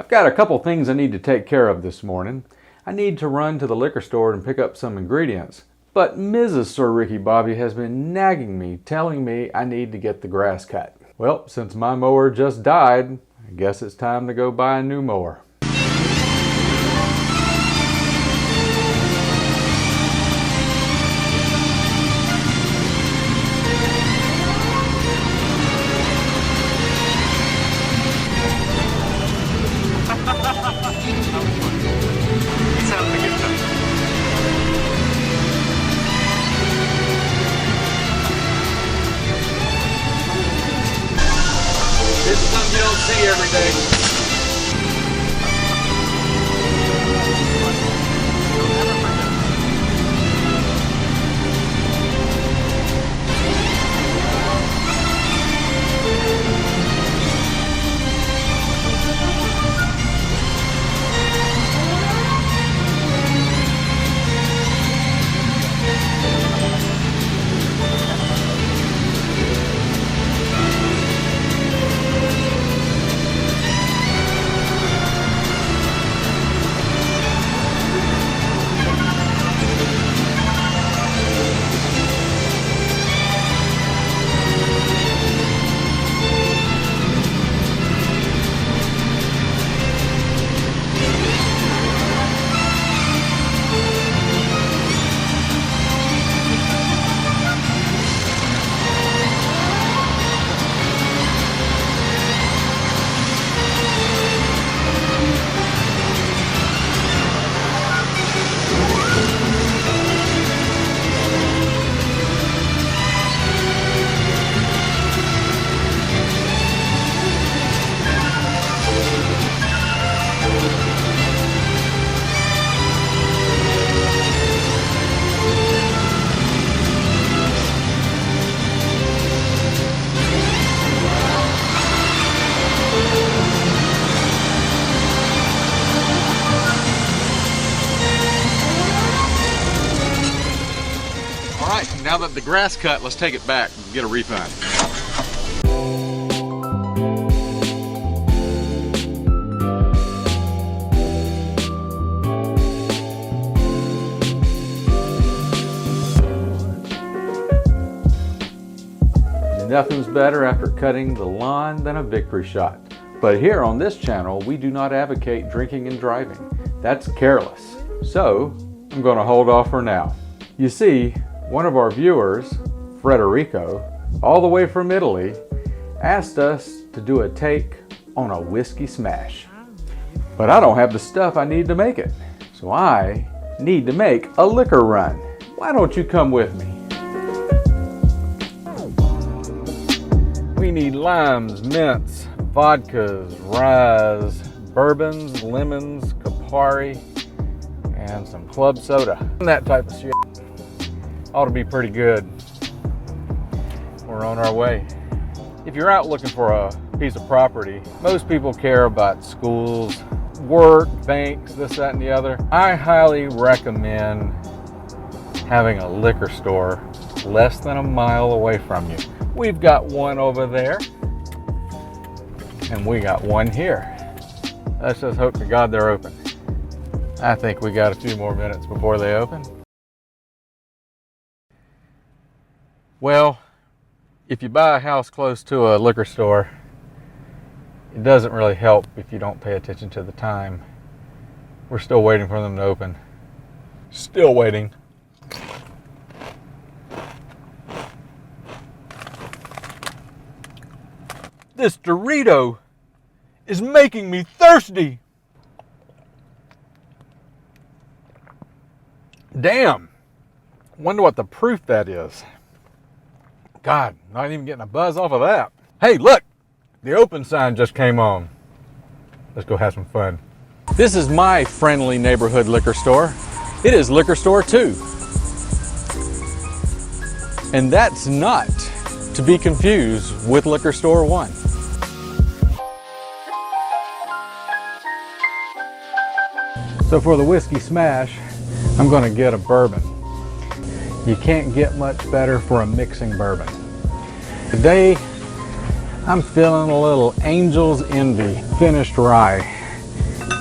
I've got a couple things I need to take care of this morning. I need to run to the liquor store and pick up some ingredients. But Mrs. Sir Ricky Bobby has been nagging me, telling me I need to get the grass cut. Well, since my mower just died, I guess it's time to go buy a new mower. This is something you don't see every day. Now that the grass cut, let's take it back and get a refund. Nothing's better after cutting the lawn than a victory shot. But here on this channel, we do not advocate drinking and driving. That's careless. So, I'm going to hold off for now. You see, one of our viewers, Frederico, all the way from Italy, asked us to do a take on a whiskey smash. But I don't have the stuff I need to make it. So I need to make a liquor run. Why don't you come with me? We need limes, mints, vodkas, rye, bourbons, lemons, Campari, and some club soda. And that type of shit. Ought to be pretty good. We're on our way. If you're out looking for a piece of property, most people care about schools, work, banks, this, that, and the other. I highly recommend having a liquor store less than a mile away from you. We've got one over there, and we got one here. Let's just hope to God they're open. I think we got a few more minutes before they open. Well, if you buy a house close to a liquor store, it doesn't really help if you don't pay attention to the time. We're still waiting for them to open. Still waiting. This Dorito is making me thirsty. Damn. Wonder what the proof that is. God, not even getting a buzz off of that. Hey, look, the open sign just came on. Let's go have some fun. This is my friendly neighborhood liquor store. It is Liquor Store 2. And that's not to be confused with Liquor Store 1. So for the whiskey smash, I'm gonna get a bourbon. You can't get much better for a mixing bourbon. Today, I'm feeling a little Angel's Envy finished rye.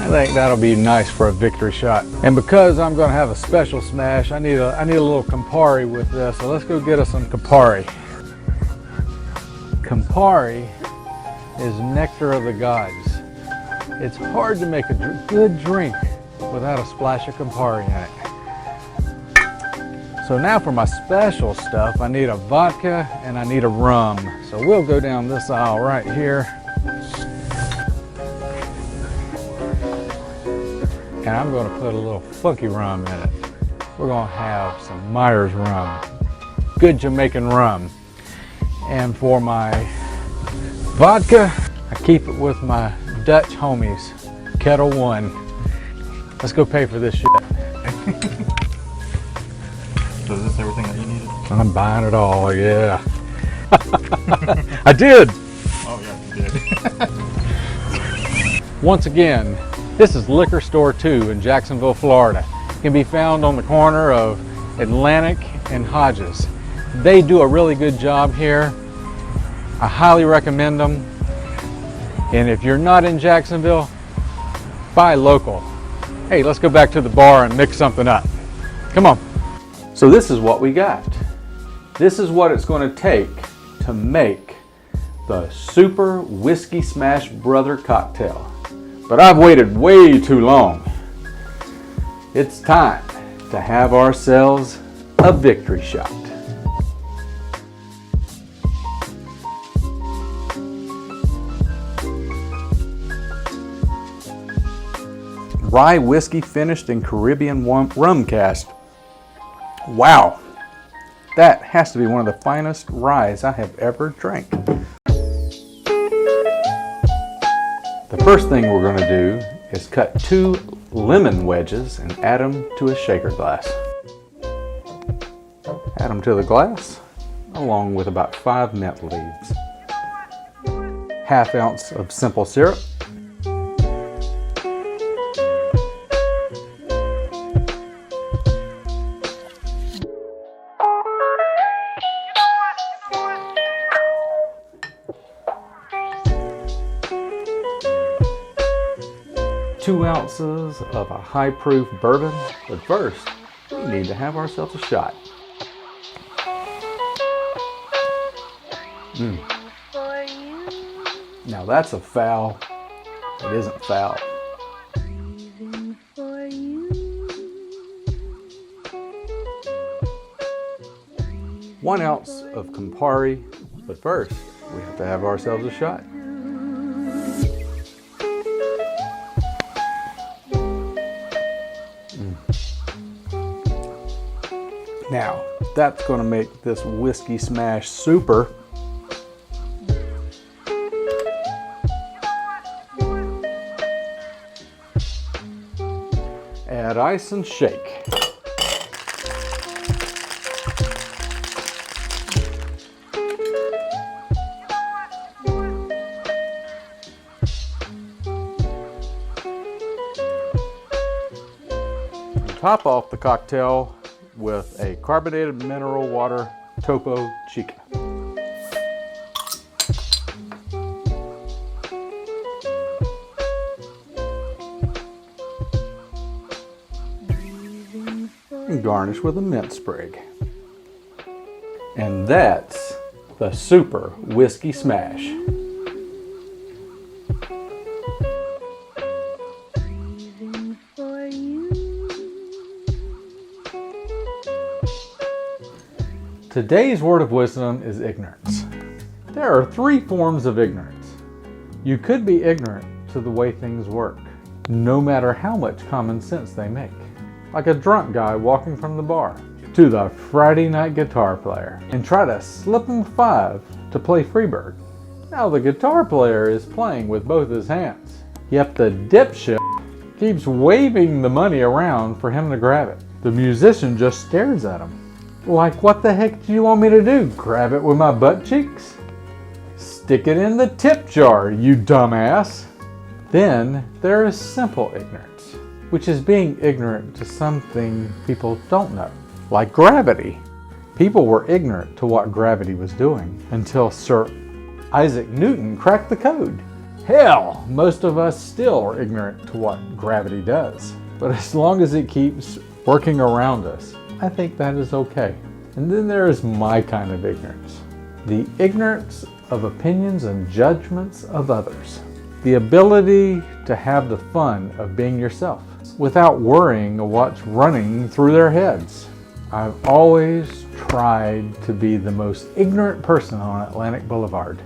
I think that'll be nice for a victory shot. And because I'm going to have a special smash, I need a little Campari with this. So let's go get us some Campari. Campari is nectar of the gods. It's hard to make a good drink without a splash of Campari in it. So now for my special stuff, I need a vodka and I need a rum. So we'll go down this aisle right here. And I'm going to put a little funky rum in it. We're going to have some Myers rum, good Jamaican rum. And for my vodka, I keep it with my Dutch homies, Kettle One. Let's go pay for this shit. So is this everything that you needed? I'm buying it all, yeah. I did. Oh yeah, you did. Once again, this is Liquor Store 2 in Jacksonville, Florida. It can be found on the corner of Atlantic and Hodges. They do a really good job here. I highly recommend them. And if you're not in Jacksonville, buy local. Hey, let's go back to the bar and mix something up. Come on. So this is what we got. This is what it's going to take to make the Super Whiskey Smash Brother cocktail. But I've waited way too long. It's time to have ourselves a victory shot. Rye whiskey finished in Caribbean rum cast. Wow, that has to be one of the finest ryes I have ever drank. The first thing we're going to do is cut 2 lemon wedges and add them to a shaker glass. Add them to the glass along with about 5 mint leaves. ½ ounce of simple syrup. Two ounces of a high-proof bourbon, but first we need to have ourselves a shot. Now that's a foul. It isn't foul. One ounce of Campari, but first we have to have ourselves a shot. Now, that's going to make this whiskey smash super. Add ice and shake. Top off the cocktail with a carbonated mineral water Topo Chico. And garnish with a mint sprig. And that's the Super Whiskey Smash. Today's word of wisdom is ignorance. There are 3 forms of ignorance. You could be ignorant to the way things work, no matter how much common sense they make. Like a drunk guy walking from the bar to the Friday night guitar player and try to slip him 5 to play Freebird. Now the guitar player is playing with both his hands, yet the dipshit keeps waving the money around for him to grab it. The musician just stares at him. Like, what the heck do you want me to do? Grab it with my butt cheeks? Stick it in the tip jar, you dumbass. Then there is simple ignorance, which is being ignorant to something people don't know, like gravity. People were ignorant to what gravity was doing until Sir Isaac Newton cracked the code. Hell, most of us still are ignorant to what gravity does. But as long as it keeps working around us, I think that is okay. And then there is my kind of ignorance. The ignorance of opinions and judgments of others. The ability to have the fun of being yourself without worrying of what's running through their heads. I've always tried to be the most ignorant person on Atlantic Boulevard.